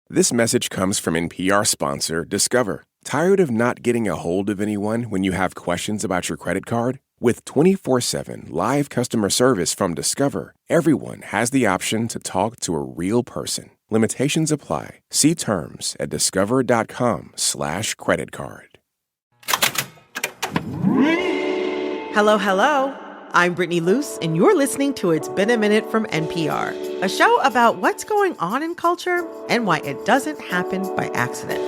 This message comes from NPR sponsor Discover. Tired of not getting a hold of anyone when you have questions about your credit card? With 24/7 live customer service from Discover, everyone has the option to talk to a real person. Limitations apply. See terms at discover.com/creditcard. Hello, hello. I'm Brittany Luce, and you're listening to It's Been a Minute from NPR, a show about what's going on in culture and why it doesn't happen by accident.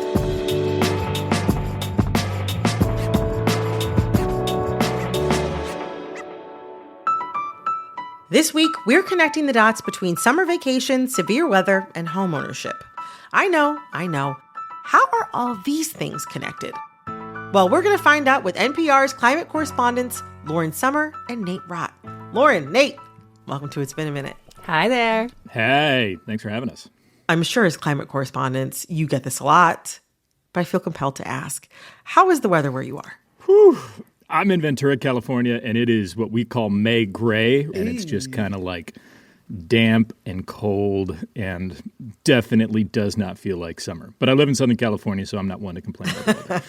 This week, we're connecting the dots between summer vacation, severe weather, and homeownership. I know. How are all these things connected? Well, we're going to find out with NPR's climate correspondents, Sommer and Rott. Lauren, Nate, welcome to It's Been a Minute. Hi there. Hey, thanks for having us. I'm sure as climate correspondents, you get this a lot, but I feel compelled to ask, how is the weather where you are? Whew. I'm in Ventura, California, and it is what we call May gray, and it's just kind of like damp and cold and definitely does not feel like summer. But I live in Southern California, so I'm not one to complain about the weather.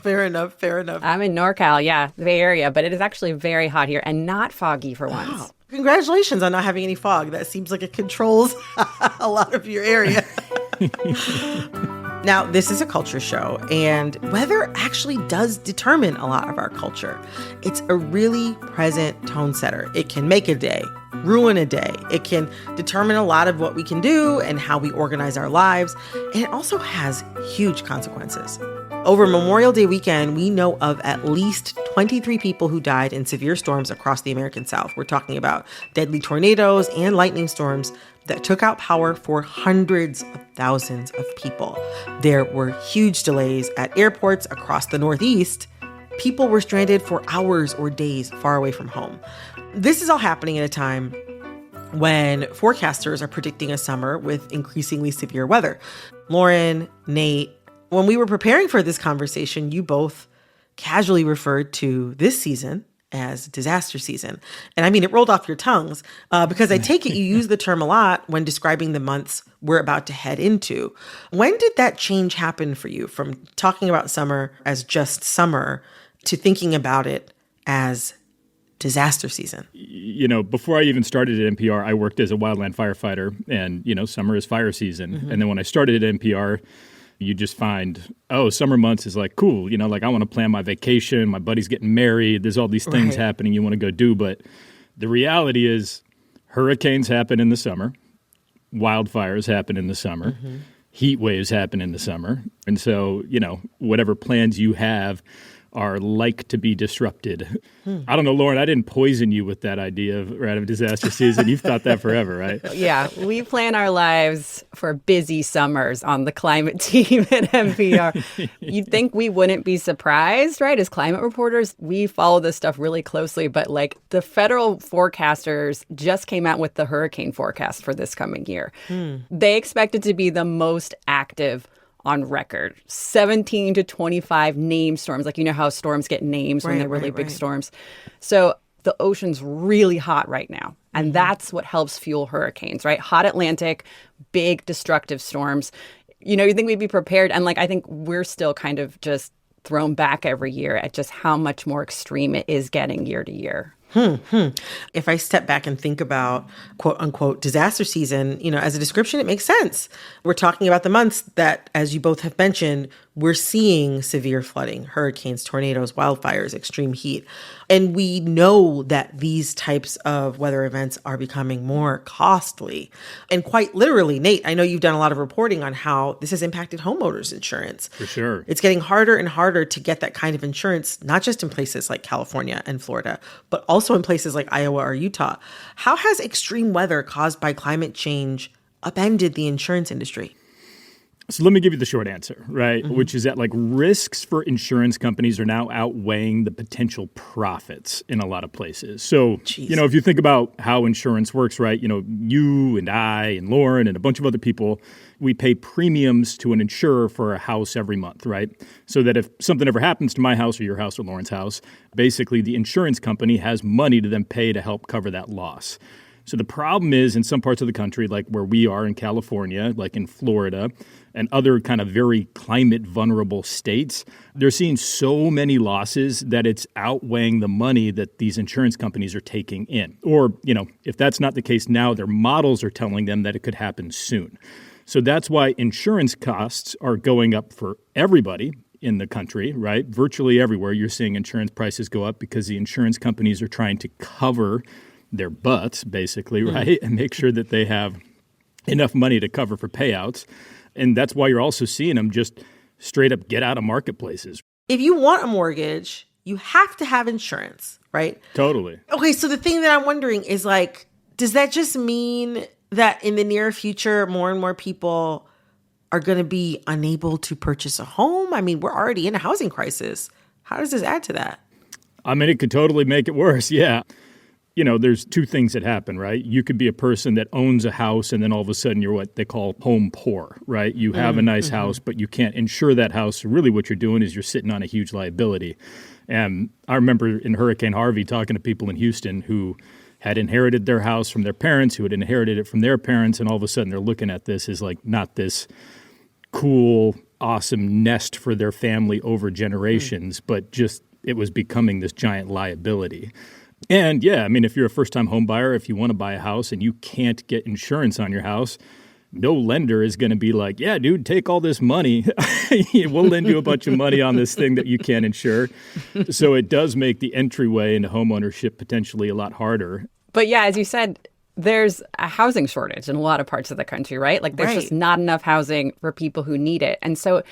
Fair enough. I'm in NorCal, the Bay Area, but it is actually very hot here and not foggy for once. Wow. Congratulations on not having any fog. That seems like it controls a lot of your area. Now, this is a culture show, and weather actually does determine a lot of our culture. It's a really present tone setter. It can make a day, ruin a day. It can determine a lot of what we can do and how we organize our lives, and it also has huge consequences. Over Memorial Day weekend, we know of at least 23 people who died in severe storms across the American South. We're talking about deadly tornadoes and lightning storms that took out power for hundreds of thousands of people. There were huge delays at airports across the Northeast. People were stranded for hours or days far away from home. This is all happening at a time when forecasters are predicting a summer with increasingly severe weather. Lauren, Nate, when we were preparing for this conversation, you both casually referred to this season as disaster season. And I mean, it rolled off your tongues because I take it you use the term a lot when describing the months we're about to head into. When did that change happen for you from talking about summer as just summer to thinking about it as disaster season? You know, before I even started at NPR, I worked as a wildland firefighter, and, summer is fire season. Mm-hmm. And then when I started at NPR, you just find, summer months is like, cool. I want to plan my vacation. My buddy's getting married. There's all these things happening you want to go do. But the reality is hurricanes happen in the summer. Wildfires happen in the summer. Mm-hmm. Heat waves happen in the summer. And so, whatever plans you have are like to be disrupted. I don't know, Lauren, I didn't poison you with that idea of disaster season. You've thought that forever, right? Yeah, we plan our lives for busy summers on the climate team at NPR. You'd think we wouldn't be surprised, right? As climate reporters, we follow this stuff really closely. But the federal forecasters just came out with the hurricane forecast for this coming year. They expect it to be the most active on record. 17 to 25 named storms. How storms get names when they're really big storms. So the ocean's really hot right now. And that's what helps fuel hurricanes, right? Hot Atlantic, big destructive storms. You think we'd be prepared. And I think we're still kind of just thrown back every year at just how much more extreme it is getting year to year. If I step back and think about quote unquote disaster season, as a description, it makes sense. We're talking about the months that, as you both have mentioned, we're seeing severe flooding, hurricanes, tornadoes, wildfires, extreme heat. And we know that these types of weather events are becoming more costly. And quite literally, Nate, I know you've done a lot of reporting on how this has impacted homeowners insurance. For sure. It's getting harder and harder to get that kind of insurance, not just in places like California and Florida, but also in places like Iowa or Utah. How has extreme weather caused by climate change upended the insurance industry? So let me give you the short answer, right? Mm-hmm. Which is that risks for insurance companies are now outweighing the potential profits in a lot of places. So, if you think about how insurance works, right? You and I and Lauren and a bunch of other people, we pay premiums to an insurer for a house every month, right? So that if something ever happens to my house or your house or Lauren's house, basically the insurance company has money to then pay to help cover that loss. So the problem is in some parts of the country, like where we are in California, like in Florida, and other kind of very climate vulnerable states, they're seeing so many losses that it's outweighing the money that these insurance companies are taking in. Or, if that's not the case now, their models are telling them that it could happen soon. So that's why insurance costs are going up for everybody in the country, right? Virtually everywhere you're seeing insurance prices go up because the insurance companies are trying to cover their butts, basically, right? And make sure that they have enough money to cover for payouts. And that's why you're also seeing them just straight up get out of marketplaces. If you want a mortgage, you have to have insurance, right? Totally. Okay, so the thing that I'm wondering is like, does that just mean that in the near future, more and more people are going to be unable to purchase a home? I mean, we're already in a housing crisis. How does this add to that? I mean, it could totally make it worse, yeah. There's two things that happen, right? You could be a person that owns a house and then all of a sudden you're what they call home poor, right? You have a nice house, but you can't insure that house. So really what you're doing is you're sitting on a huge liability. And I remember in Hurricane Harvey talking to people in Houston who had inherited their house from their parents, who had inherited it from their parents, and all of a sudden they're looking at this as like not this cool, awesome nest for their family over generations, but just it was becoming this giant liability. And yeah, I mean, if you're a first-time home buyer, if you want to buy a house and you can't get insurance on your house, no lender is going to be like, yeah, dude, take all this money. We'll lend you a bunch of money on this thing that you can't insure. So it does make the entryway into homeownership potentially a lot harder. But yeah, as you said, there's a housing shortage in a lot of parts of the country, right? Like there's just not enough housing for people who need it. And so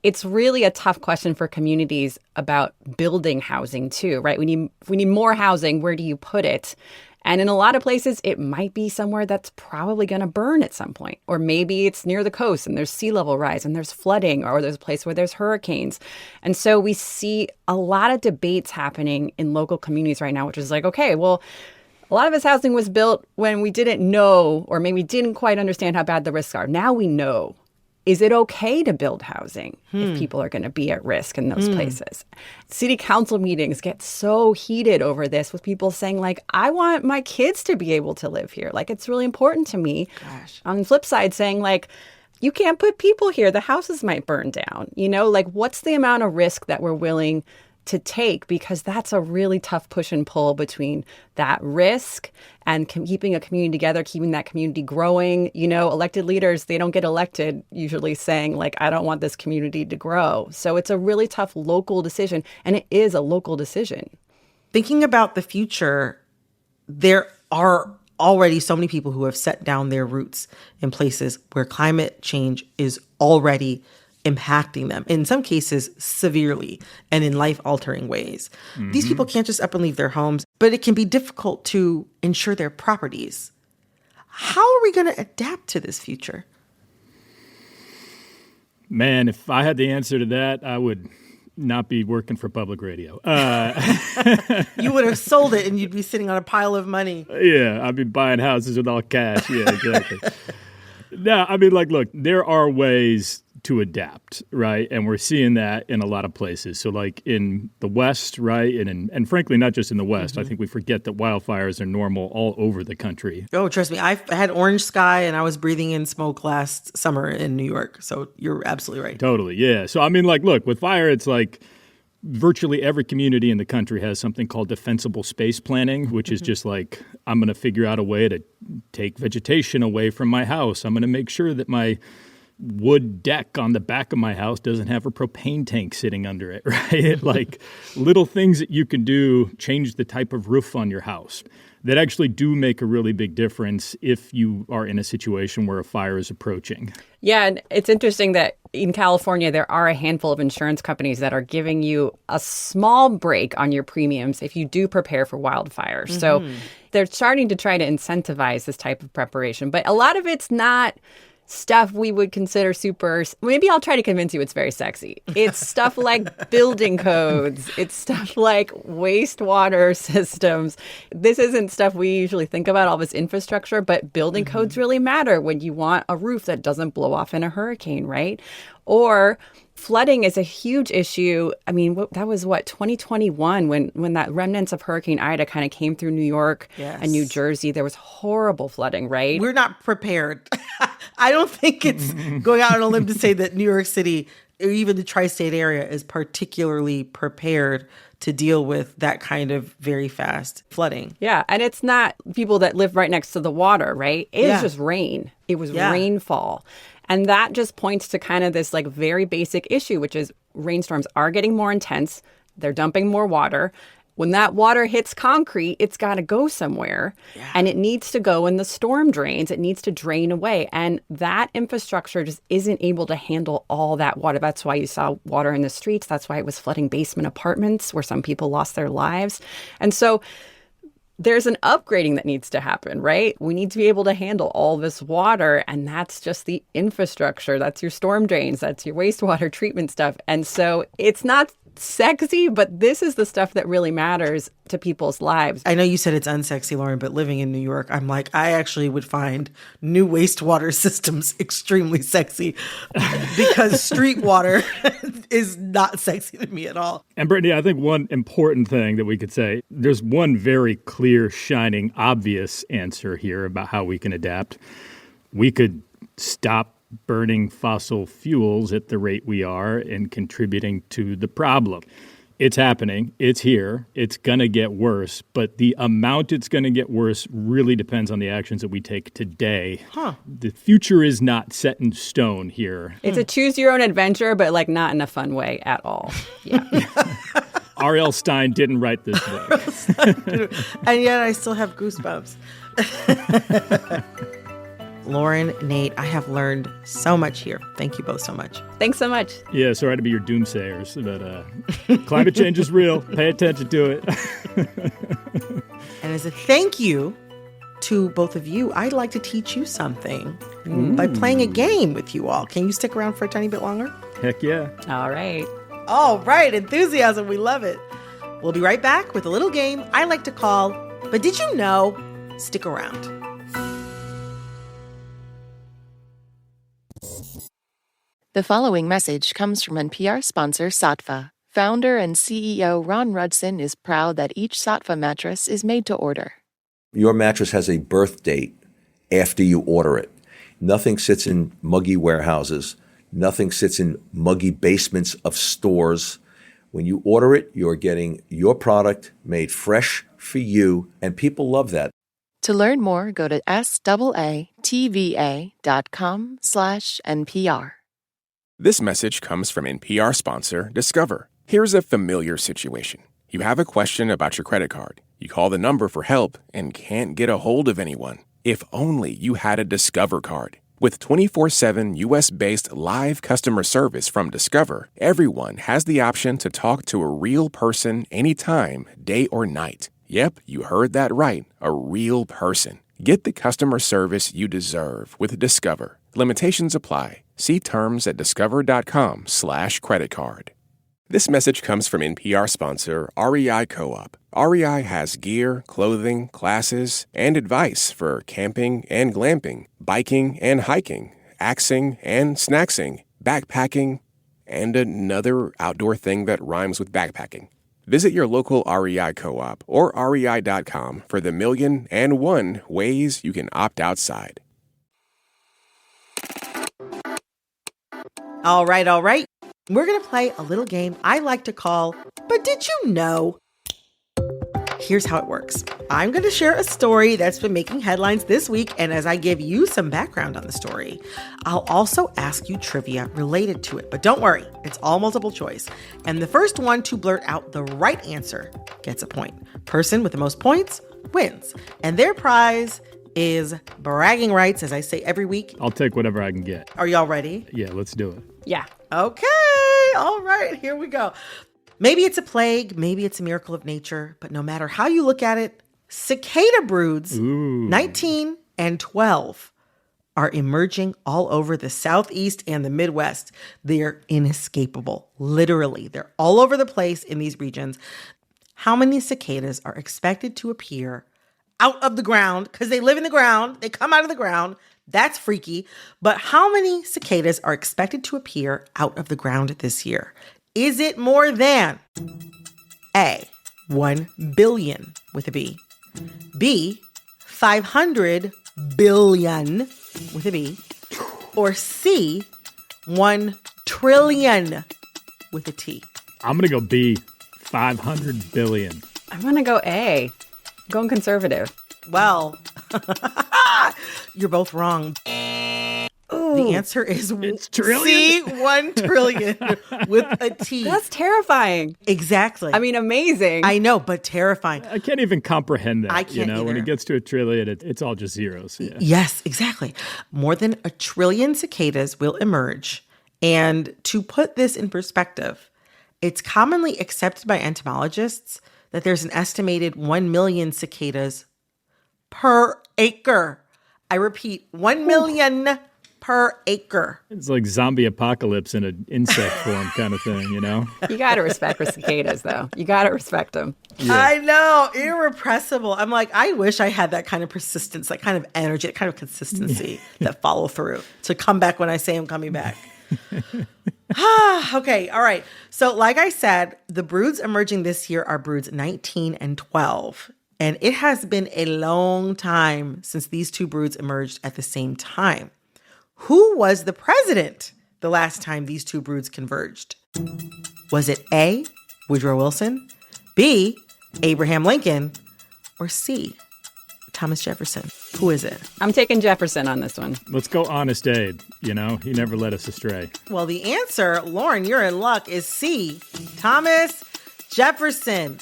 it's really a tough question for communities about building housing too, right? We need more housing. Where do you put it? And in a lot of places, it might be somewhere that's probably going to burn at some point. Or maybe it's near the coast and there's sea level rise and there's flooding, or there's a place where there's hurricanes. And so we see a lot of debates happening in local communities right now, which is like, okay, well, a lot of this housing was built when we didn't know, or maybe didn't quite understand how bad the risks are. Now we know. Is it okay to build housing if people are going to be at risk in those places? City council meetings get so heated over this, with people saying, like, I want my kids to be able to live here. Like, it's really important to me. Gosh. On the flip side, saying, like, you can't put people here. The houses might burn down. Like, what's the amount of risk that we're willing to take? Because that's a really tough push and pull between that risk and keeping a community together, keeping that community growing. Elected leaders, they don't get elected usually saying, like, I don't want this community to grow. So it's a really tough local decision, and it is a local decision. Thinking about the future, there are already so many people who have set down their roots in places where climate change is already impacting them, in some cases severely and in life-altering ways. These people can't just up and leave their homes, but it can be difficult to insure their properties. How are we going to adapt to this future? Man, if I had the answer to that, I would not be working for public radio. You would have sold it and you'd be sitting on a pile of money. Yeah, I'd be buying houses with all cash. Yeah, exactly. No, I mean, like, look, there are ways to adapt, right? And we're seeing that in a lot of places. So like in the West, right? And frankly, not just in the West. I think we forget that wildfires are normal all over the country. Oh, trust me. I had orange sky and I was breathing in smoke last summer in New York. So you're absolutely right. Totally, yeah. So I mean, like, look, with fire, it's like virtually every community in the country has something called defensible space planning, which is just like, I'm going to figure out a way to take vegetation away from my house. I'm going to make sure that my wood deck on the back of my house doesn't have a propane tank sitting under it, right? Like little things that you can do, change the type of roof on your house, that actually do make a really big difference if you are in a situation where a fire is approaching. Yeah, and it's interesting that in California, there are a handful of insurance companies that are giving you a small break on your premiums if you do prepare for wildfires. So they're starting to try to incentivize this type of preparation. But a lot of it's not stuff we would consider super, maybe I'll try to convince you it's very sexy. It's stuff like building codes. It's stuff like wastewater systems. This isn't stuff we usually think about, all this infrastructure, but building codes really matter when you want a roof that doesn't blow off in a hurricane, right? Or flooding is a huge issue. I mean, that was 2021 when that remnants of Hurricane Ida kind of came through New York and New Jersey. There was horrible flooding, right? We're not prepared. I don't think it's going out on a limb to say that New York City or even the tri-state area is particularly prepared to deal with that kind of very fast flooding. Yeah, and it's not people that live right next to the water, right? It's just rain. It was rainfall. And that just points to kind of this like very basic issue, which is rainstorms are getting more intense. They're dumping more water. When that water hits concrete, it's got to go somewhere. Yeah. And it needs to go in the storm drains. It needs to drain away. And that infrastructure just isn't able to handle all that water. That's why you saw water in the streets. That's why it was flooding basement apartments where some people lost their lives. And so there's an upgrading that needs to happen, right? We need to be able to handle all this water, and that's just the infrastructure. That's your storm drains. That's your wastewater treatment stuff. And so it's not sexy, but this is the stuff that really matters to people's lives. I know you said it's unsexy, Lauren, but living in New York, I'm like, I actually would find new wastewater systems extremely sexy because street water is not sexy to me at all. And Brittany, I think one important thing that we could say, there's one very clear, shining, obvious answer here about how we can adapt. We could stop burning fossil fuels at the rate we are and contributing to the problem. It's happening. It's here. It's going to get worse. But the amount it's going to get worse really depends on the actions that we take today. The future is not set in stone here. It's a choose your own adventure, but like not in a fun way at all. Yeah. R.L. Stein didn't write this book. And yet I still have goosebumps. Lauren, Nate, I have learned so much here. Thank you both so much. Thanks so much. Yeah, sorry to be your doomsayers, but climate change is real. Pay attention to it. And as a thank you to both of you, I'd like to teach you something by playing a game with you all. Can you stick around for a tiny bit longer? Heck yeah. All right. All right. Enthusiasm. We love it. We'll be right back with a little game I like to call, But Did You Know? Stick around. The following message comes from NPR sponsor Saatva. Founder and CEO Ron Rudson is proud that each Saatva mattress is made to order. Your mattress has a birth date after you order it. Nothing sits in muggy warehouses. Nothing sits in muggy basements of stores. When you order it, you're getting your product made fresh for you, and people love that. To learn more, go to SAATVA.com/NPR. This message comes from NPR sponsor Discover. Here's a familiar situation. You have a question about your credit card. You call the number for help and can't get a hold of anyone. If only you had a Discover card. With 24/7 U.S.-based live customer service from Discover, everyone has the option to talk to a real person anytime, day or night. Yep, you heard that right, a real person. Get the customer service you deserve with Discover. Limitations apply. See terms at discover.com/creditcard. This message comes from NPR sponsor REI Co-op. REI has gear, clothing, classes, and advice for camping and glamping, biking and hiking, axing and snacksing, backpacking, and another outdoor thing that rhymes with backpacking. Visit your local REI Co-op or rei.com for the 1,000,001 ways you can opt outside. All right. We're going to play a little game I like to call, But Did You Know? Here's how it works. I'm going to share a story that's been making headlines this week, and as I give you some background on the story, I'll also ask you trivia related to it. But don't worry, it's all multiple choice. And the first one to blurt out the right answer gets a point. Person with the most points wins. And their prize is bragging rights, as I say every week. I'll take whatever I can get. Are y'all ready? Yeah, let's do it. Yeah. Okay. All right. Here we go. Maybe it's a plague, maybe it's a miracle of nature, but no matter how you look at it, cicada broods, 19 and 12, are emerging all over the Southeast and the Midwest. They're inescapable. Literally, they're all over the place in these regions. How many cicadas are expected to appear out of the ground? Because they live in the ground. They come out of the ground That's freaky. But how many cicadas are expected to appear out of the ground this year? Is it more than A, 1 billion with a B, B, 500 billion with a B, or C, 1 trillion with a T? I'm going to go B, 500 billion. I'm going to go A. Going conservative. Well, you're both wrong. The answer is It's trillion? C, 1 trillion with a T. That's terrifying. Exactly. I mean, amazing. I know, but terrifying. I can't even comprehend that. I can't When either. it gets to a trillion, it's all just zeros. Yeah. Yes, exactly. More than 1 trillion cicadas will emerge. And to put this in perspective, it's commonly accepted by entomologists that there's an estimated 1 million cicadas per acre. I repeat, 1 million per acre. It's like zombie apocalypse in an insect form kind of thing, you know? You got to respect for cicadas, though. You got to respect them. Yeah. I know, irrepressible. I'm like, I wish I had that kind of persistence, that kind of energy, that kind of consistency, that follow through to come back when I say I'm coming back. Okay, all right. So like I said, the broods emerging this year are broods 19 and 12. And it has been a long time since these two broods emerged at the same time. Who was the president the last time these two broods converged? Was it A, Woodrow Wilson, B, Abraham Lincoln, or C, Thomas Jefferson? Who is it? I'm taking Jefferson on this one. Let's go Honest Abe, you know? He never led us astray. Well, the answer, Lauren, you're in luck, is C, Thomas Jefferson.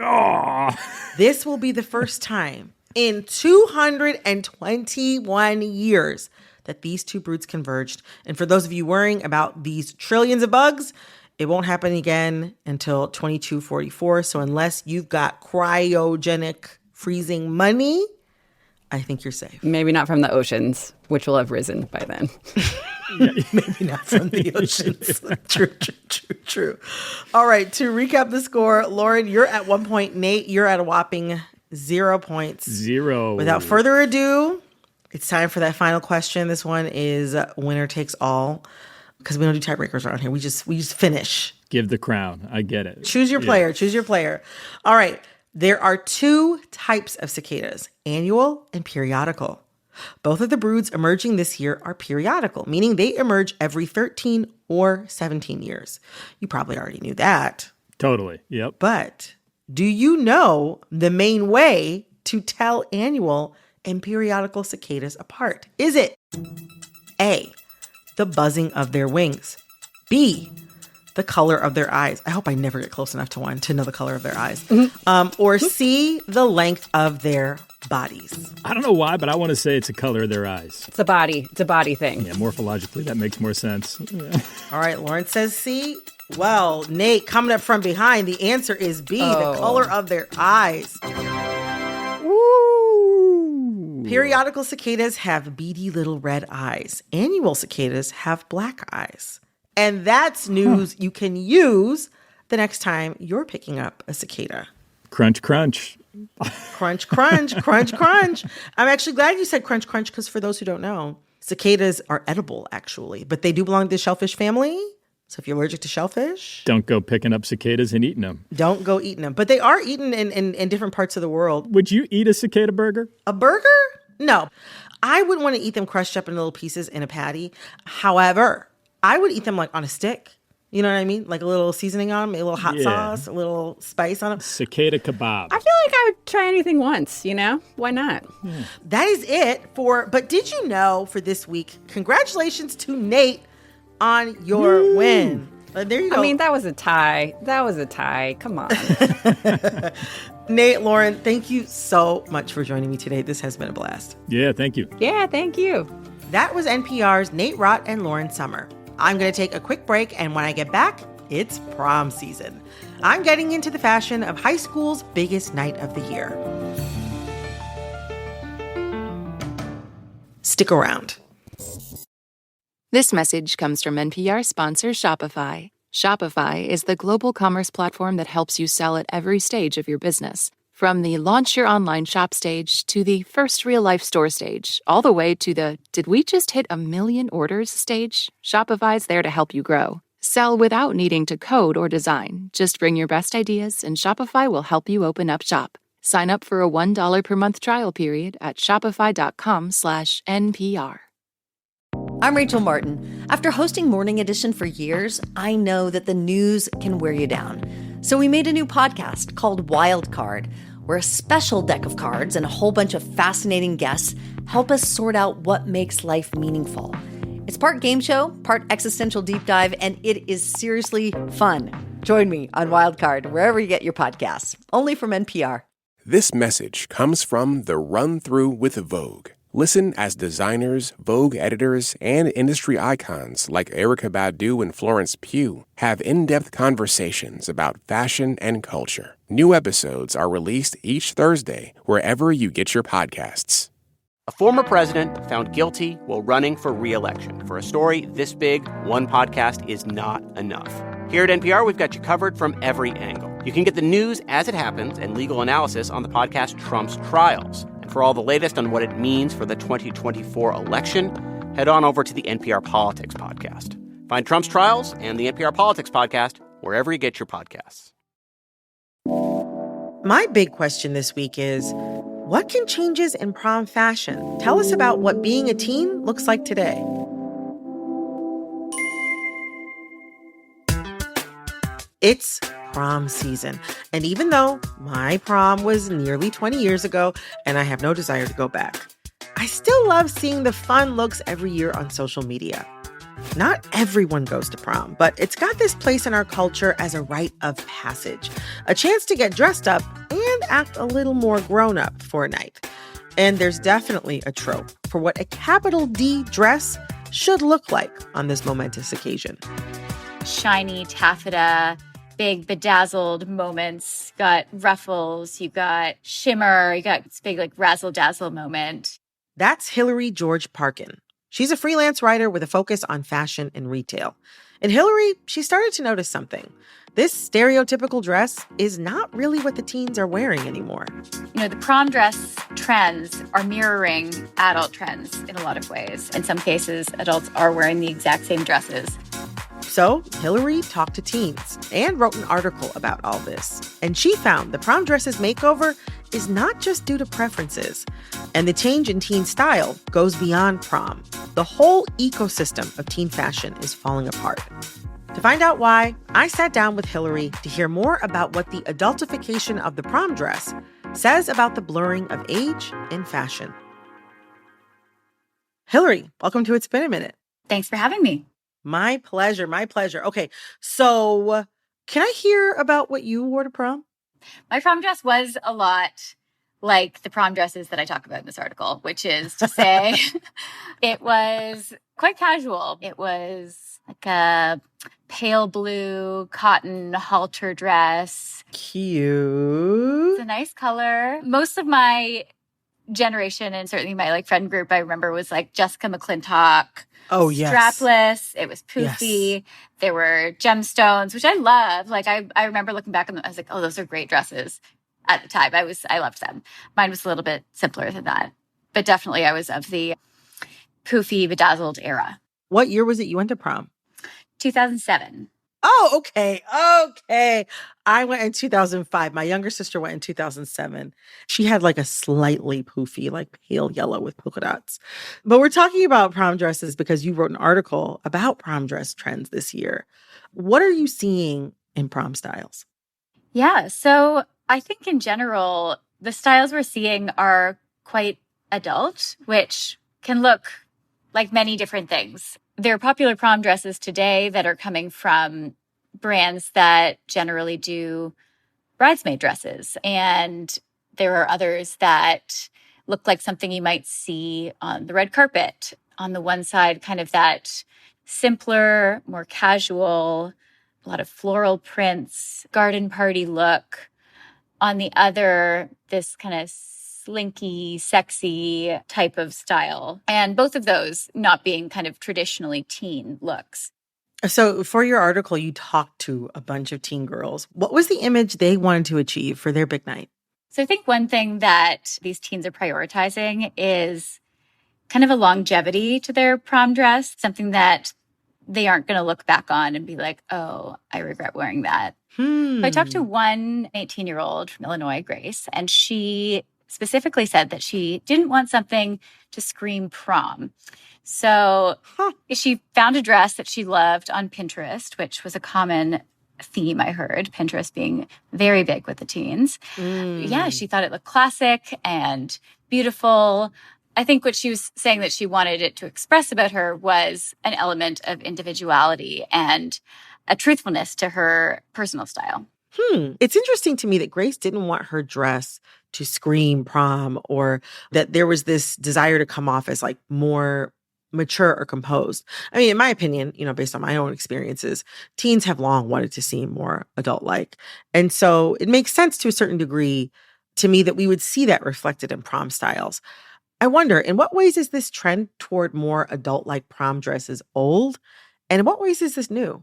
Oh, This will be the first time in 221 years that these two broods converged. And for those of you worrying about these trillions of bugs, it won't happen again until 2244. So unless you've got cryogenic freezing money, I think you're safe. Maybe not from the oceans, which will have risen by then. Maybe not from the oceans. True. All right, to recap the score, Lauren, you're at 1 point. Nate, you're at a whopping 0 points. 0. Without further ado, it's time for that final question. This one is winner takes all because we don't do tiebreakers around here. We just finish. Give the crown. I get it. Choose your player. Choose your player. All right. There are 2 types of cicadas, annual and periodical. Both of the broods emerging this year are periodical, meaning they emerge every 13 or 17 years. You probably already knew that. Totally. Yep. But do you know the main way to tell annual and periodical cicadas apart? Is it A, the buzzing of their wings, B, the color of their eyes? I hope I never get close enough to one to know the color of their eyes. Or C, the length of their bodies? I don't know why, but I want to say it's the color of their eyes. It's a body thing. Yeah, morphologically, that makes more sense. Yeah. All right, Lauren says C. Well, Nate, coming up from behind, the answer is B, the color of their eyes. Woo! Periodical cicadas have beady little red eyes. Annual cicadas have black eyes. And that's news you can use the next time you're picking up a cicada. Crunch, crunch. Crunch, crunch, crunch, crunch. I'm actually glad you said crunch, crunch, because for those who don't know, cicadas are edible, actually, but they do belong to the shellfish family. So if you're allergic to shellfish, Don't go picking up cicadas and eating them. don't go eating them. But they are eaten in different parts of the world. Would you eat a cicada burger? A burger? No. I wouldn't want to eat them crushed up in little pieces in a patty. However, I would eat them like on a stick. You know what I mean? Like a little seasoning on them, a little hot sauce, a little spice on them. Cicada kebab. I feel like I would try anything once, you know? Why not? That is it for, but did you know for this week, congratulations to Nate on your win. There you go. I mean, that was a tie. Come on. Nate, Lauren, thank you so much for joining me today. This has been a blast. Yeah, thank you. Yeah, thank you. That was NPR's Nate Rott and Lauren Sommer. I'm going to take a quick break, and when I get back, it's prom season. I'm getting into the fashion of high school's biggest night of the year. Stick around. This message comes from NPR sponsor Shopify. Shopify is the global commerce platform that helps you sell at every stage of your business. From the launch your online shop stage to the first real life store stage, all the way to the did we just hit 1 million orders stage, Shopify's there to help you grow. Sell without needing to code or design. Just bring your best ideas and Shopify will help you open up shop. Sign up for a $1 per month trial period at shopify.com/NPR. I'm Rachel Martin. After hosting Morning Edition for years, I know that the news can wear you down. So we made a new podcast called Wild Card, where a special deck of cards and a whole bunch of fascinating guests help us sort out what makes life meaningful. It's part game show, part existential deep dive, and it is seriously fun. Join me on Wild Card, wherever you get your podcasts, only from NPR. This message comes from The Run Through with Vogue. Listen as designers, Vogue editors, and industry icons like Erykah Badu and Florence Pugh have in-depth conversations about fashion and culture. New episodes are released each Thursday wherever you get your podcasts. A former president found guilty while running for re-election. For a story this big, one podcast is not enough. Here at NPR, we've got you covered from every angle. You can get the news as it happens and legal analysis on the podcast Trump's Trials. And for all the latest on what it means for the 2024 election, head on over to the NPR Politics podcast. Find Trump's Trials and the NPR Politics podcast wherever you get your podcasts. My big question this week is, what can changes in prom fashion tell us about what being a teen looks like today? It's prom season. And even though my prom was nearly 20 years ago and I have no desire to go back, I still love seeing the fun looks every year on social media. Not everyone goes to prom, but it's got this place in our culture as a rite of passage, a chance to get dressed up and act a little more grown up for a night. And there's definitely a trope for what a capital D dress should look like on this momentous occasion. Shiny taffeta, big bedazzled moments, got ruffles, you got shimmer, you got this big like razzle-dazzle moment. That's Hillary George Parkin. She's a freelance writer with a focus on fashion and retail. And Hillary, she started to notice something. This stereotypical dress is not really what the teens are wearing anymore. You know, the prom dress trends are mirroring adult trends in a lot of ways. In some cases, adults are wearing the exact same dresses. So Hillary talked to teens and wrote an article about all this. And she found the prom dresses makeover is not just due to preferences. And the change in teen style goes beyond prom. The whole ecosystem of teen fashion is falling apart. To find out why, I sat down with Hillary to hear more about what the adultification of the prom dress says about the blurring of age and fashion. Hillary, welcome to It's Been a Minute. Thanks for having me. My pleasure, my pleasure. Okay, so can I hear about what you wore to prom? My prom dress was a lot like the prom dresses that I talk about in this article, which is to say it was quite casual. It was like a pale blue cotton halter dress. Cute. It's a nice color. Most of my generation and certainly my like friend group I remember was like Jessica McClintock. Oh, yes. Strapless. It was poofy. Yes. There were gemstones, which I love. Like I remember looking back on them, I was like, oh, those are great dresses. At the time, I loved them. Mine was a little bit simpler than that. But definitely I was of the poofy, bedazzled era. What year was it you went to prom? 2007. Oh, okay. Okay. I went in 2005. My younger sister went in 2007. She had like a slightly poofy, like pale yellow with polka dots. But we're talking about prom dresses because you wrote an article about prom dress trends this year. What are you seeing in prom styles? Yeah. So I think in general, the styles we're seeing are quite adult, which can look like many different things. There are popular prom dresses today that are coming from brands that generally do bridesmaid dresses. And there are others that look like something you might see on the red carpet. On the one side, kind of that simpler, more casual, a lot of floral prints, garden party look. On the other, this kind of slinky, sexy type of style. And both of those not being kind of traditionally teen looks. So for your article, you talked to a bunch of teen girls. What was the image they wanted to achieve for their big night? So I think one thing that these teens are prioritizing is kind of a longevity to their prom dress, something that they aren't going to look back on and be like, oh, I regret wearing that. So I talked to one 18-year-old from Illinois, Grace, and she specifically said that she didn't want something to scream prom. So she found a dress that she loved on Pinterest, which was a common theme, I heard, Pinterest being very big with the teens. Yeah, she thought it looked classic and beautiful. I think what she was saying that she wanted it to express about her was an element of individuality and a truthfulness to her personal style. It's interesting to me that Grace didn't want her dress to scream prom, or that there was this desire to come off as like more mature or composed. I mean, in my opinion, based on my own experiences, teens have long wanted to seem more adult-like. And so it makes sense to a certain degree to me that we would see that reflected in prom styles. I wonder, in what ways is this trend toward more adult-like prom dresses old? And in what ways is this new?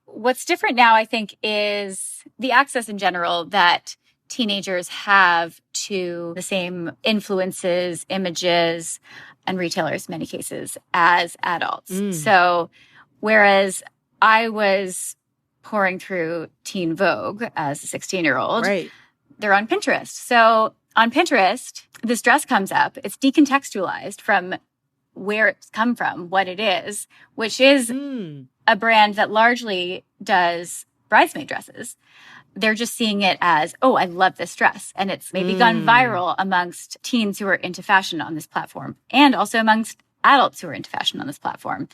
What's different now, I think, is the access in general that teenagers have to the same influences, images, and retailers, in many cases, as adults. So whereas I was pouring through Teen Vogue as a 16-year-old, Right. they're on Pinterest. So on Pinterest, this dress comes up. It's decontextualized from where it's come from, what it is, which is a brand that largely does bridesmaid dresses. They're just seeing it as, oh, I love this dress. And it's maybe gone viral amongst teens who are into fashion on this platform, and also amongst adults who are into fashion on this platform.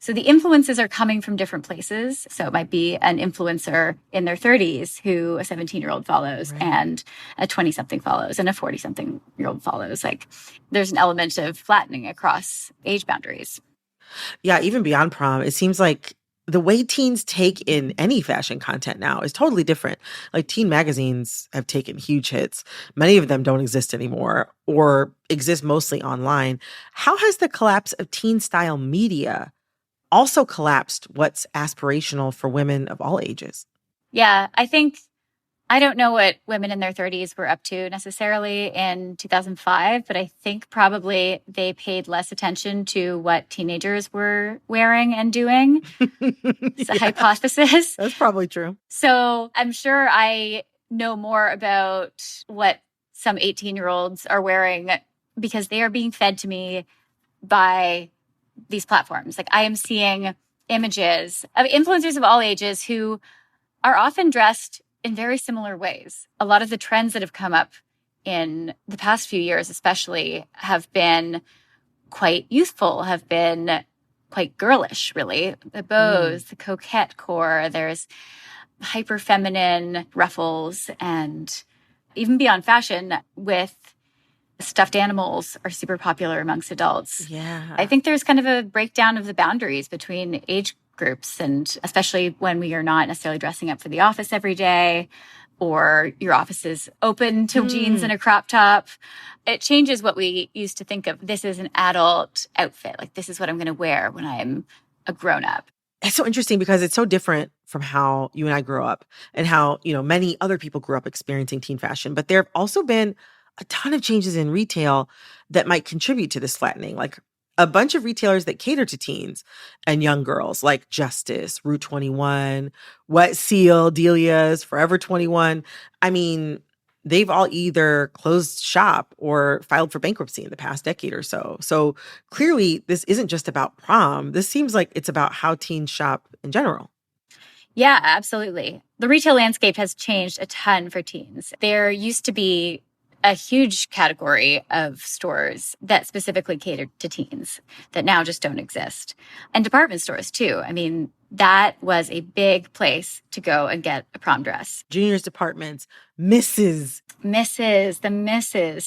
So the influences are coming from different places. So it might be an influencer in their 30s who a 17-year-old follows, and a 20-something follows, and a 40-something-year-old follows. Like, there's an element of flattening across age boundaries. Yeah, even beyond prom, it seems like the way teens take in any fashion content now is totally different. Like, teen magazines have taken huge hits. Many of them don't exist anymore, or exist mostly online. How has the collapse of teen style media also collapsed what's aspirational for women of all ages? Yeah, I don't know what women in their 30s were up to necessarily in 2005, but I think probably they paid less attention to what teenagers were wearing and doing. It's a hypothesis. That's probably true. So I'm sure I know more about what some 18-year-olds are wearing because they are being fed to me by these platforms. Like, I am seeing images of influencers of all ages who are often dressed in very similar ways. A lot of the trends that have come up in the past few years especially have been quite youthful, have been quite girlish, really. The bows, the coquette core, there's hyper feminine ruffles, and even beyond fashion with stuffed animals are super popular amongst adults. Yeah. I think there's kind of a breakdown of the boundaries between age groups, and especially when we are not necessarily dressing up for the office every day, or your office is open to jeans and a crop top. It changes what we used to think of. This is an adult outfit. Like, this is what I'm going to wear when I'm a grown up. It's so interesting because it's so different from how you and I grew up, and how, many other people grew up experiencing teen fashion. But there have also been a ton of changes in retail that might contribute to this flattening. Like, a bunch of retailers that cater to teens and young girls, like Justice, Route 21, Wet Seal, Delia's, Forever 21. I mean, they've all either closed shop or filed for bankruptcy in the past decade or so. So clearly, this isn't just about prom. This seems like it's about how teens shop in general. Yeah, absolutely. The retail landscape has changed a ton for teens. There used to be a huge category of stores that specifically catered to teens that now just don't exist. And department stores too. I mean, that was a big place to go and get a prom dress. Juniors departments, Mrs.,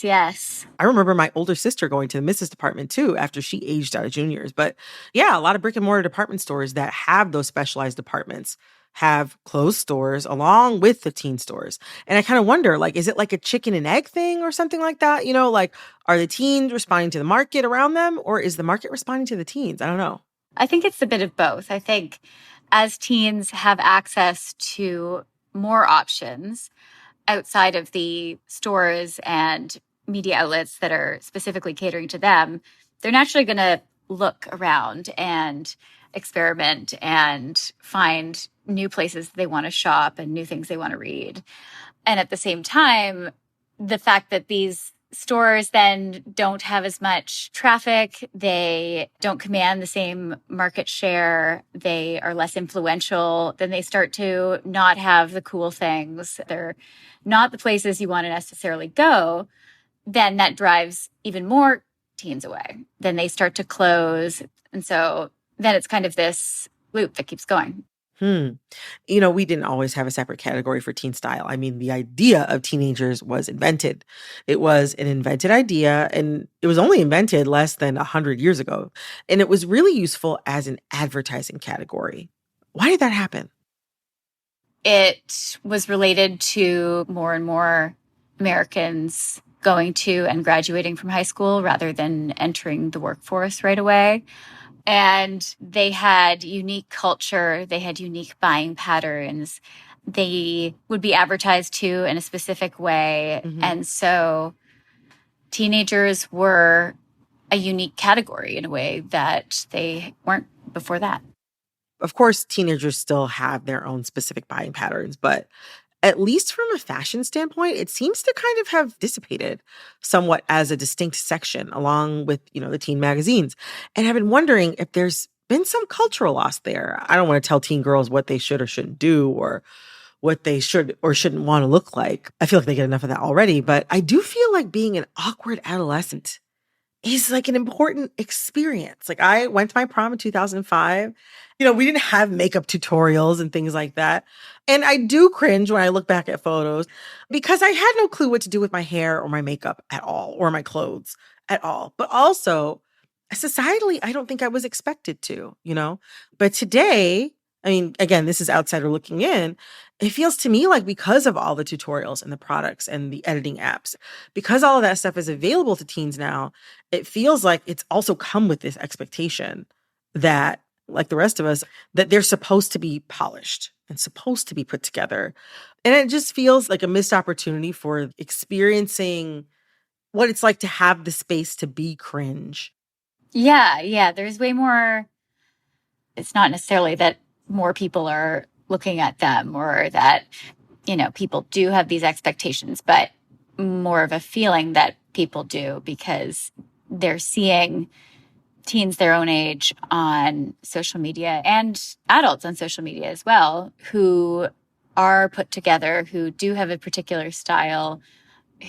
yes. I remember my older sister going to the Mrs. department too after she aged out of juniors. But yeah, a lot of brick and mortar department stores that have those specialized departments have closed stores along with the teen stores. And I kind of wonder, like, is it like a chicken and egg thing or something like that? Like, are the teens responding to the market around them, or is the market responding to the teens? I don't know. I think it's a bit of both. I think as teens have access to more options, outside of the stores and media outlets that are specifically catering to them, they're naturally going to look around and experiment and find new places they want to shop and new things they want to read. And at the same time, the fact that these stores then don't have as much traffic, they don't command the same market share, they are less influential, then they start to not have the cool things. They're not the places you want to necessarily go. Then that drives even more teens away. Then they start to close. And so then it's kind of this loop that keeps going. You know, we didn't always have a separate category for teen style. I mean, the idea of teenagers was invented. It was an invented idea, and it was only invented less than 100 years ago. And it was really useful as an advertising category. Why did that happen? It was related to more and more Americans going to and graduating from high school rather than entering the workforce right away. And they had unique culture. They had unique buying patterns. They would be advertised to in a specific way. And so teenagers were a unique category in a way that they weren't before that. Of course, teenagers still have their own specific buying patterns, but at least from a fashion standpoint, it seems to kind of have dissipated somewhat as a distinct section along with, the teen magazines. And I've been wondering if there's been some cultural loss there. I don't want to tell teen girls what they should or shouldn't do or what they should or shouldn't want to look like. I feel like they get enough of that already, but I do feel like being an awkward adolescent is like an important experience. Like I went to my prom in 2005. We didn't have makeup tutorials and things like that. And I do cringe when I look back at photos because I had no clue what to do with my hair or my makeup at all, or my clothes at all. But also, societally, I don't think I was expected to, But today, I mean, again, this is outsider looking in. It feels to me like because of all the tutorials and the products and the editing apps, because all of that stuff is available to teens now, it feels like it's also come with this expectation that, like the rest of us, that they're supposed to be polished and supposed to be put together. And it just feels like a missed opportunity for experiencing what it's like to have the space to be cringe. Yeah. There's way more. It's not necessarily that more people are looking at them or that, people do have these expectations, but more of a feeling that people do because they're seeing teens their own age on social media and adults on social media as well who are put together, who do have a particular style,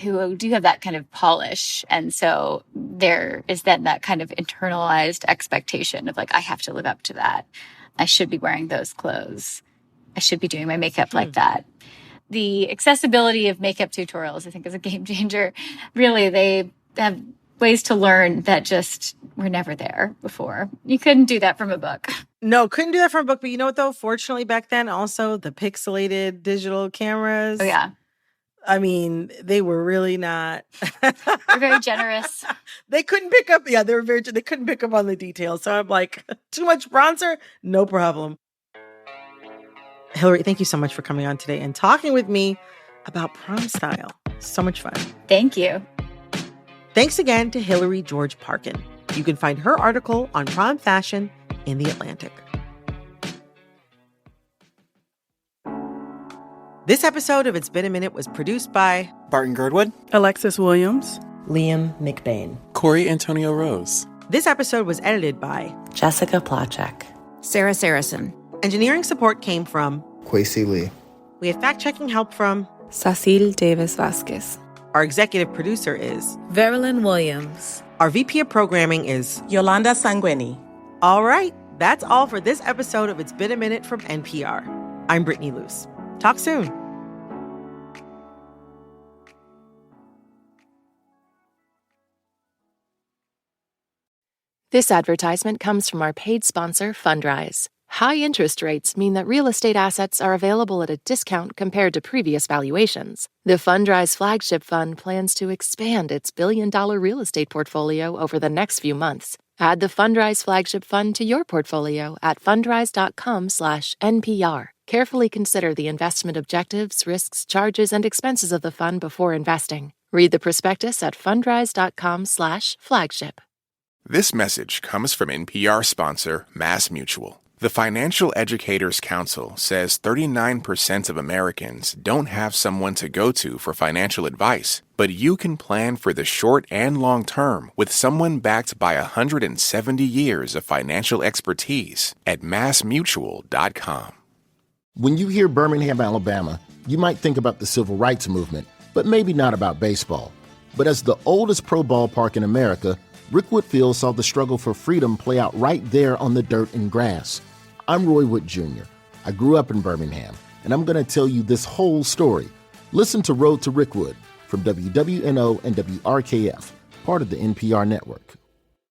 who do have that kind of polish. And so there is then that kind of internalized expectation of like, I have to live up to that. I should be wearing those clothes. I should be doing my makeup like that. The accessibility of makeup tutorials, I think, is a game changer. Really, they have ways to learn that just were never there before. You couldn't do that from a book. No, couldn't do that from a book. But you know what, though? Fortunately, back then, also the pixelated digital cameras. Oh, yeah. I mean, they were really not. They're very generous. They couldn't pick up. Yeah, they couldn't pick up on the details. So I'm like, too much bronzer? No problem. Hillary, thank you so much for coming on today and talking with me about prom style. So much fun. Thank you. Thanks again to Hillary George Parkin. You can find her article on prom fashion in The Atlantic. This episode of It's Been a Minute was produced by Barton Girdwood, Alexis Williams, Liam McBain, Corey Antonio Rose. This episode was edited by Jessica Plachek, Sarah Saracen. Engineering support came from Kwesi Lee. We have fact-checking help from Cecile Davis Vasquez. Our executive producer is Verilyn Williams. Our VP of programming is Yolanda Sanguini. All right, that's all for this episode of It's Been a Minute from NPR. I'm Brittany Luce. Talk soon. This advertisement comes from our paid sponsor, Fundrise. High interest rates mean that real estate assets are available at a discount compared to previous valuations. The Fundrise Flagship Fund plans to expand its billion-dollar real estate portfolio over the next few months. Add the Fundrise Flagship Fund to your portfolio at fundrise.com/NPR. Carefully consider the investment objectives, risks, charges, and expenses of the fund before investing. Read the prospectus at fundrise.com/flagship. This message comes from NPR sponsor MassMutual. The Financial Educators Council says 39% of Americans don't have someone to go to for financial advice, but you can plan for the short and long term with someone backed by 170 years of financial expertise at massmutual.com. When you hear Birmingham, Alabama, you might think about the civil rights movement, but maybe not about baseball. But as the oldest pro ballpark in America, Rickwood Field saw the struggle for freedom play out right there on the dirt and grass. I'm Roy Wood Jr. I grew up in Birmingham, and I'm going to tell you this whole story. Listen to Road to Rickwood from WWNO and WRKF, part of the NPR network.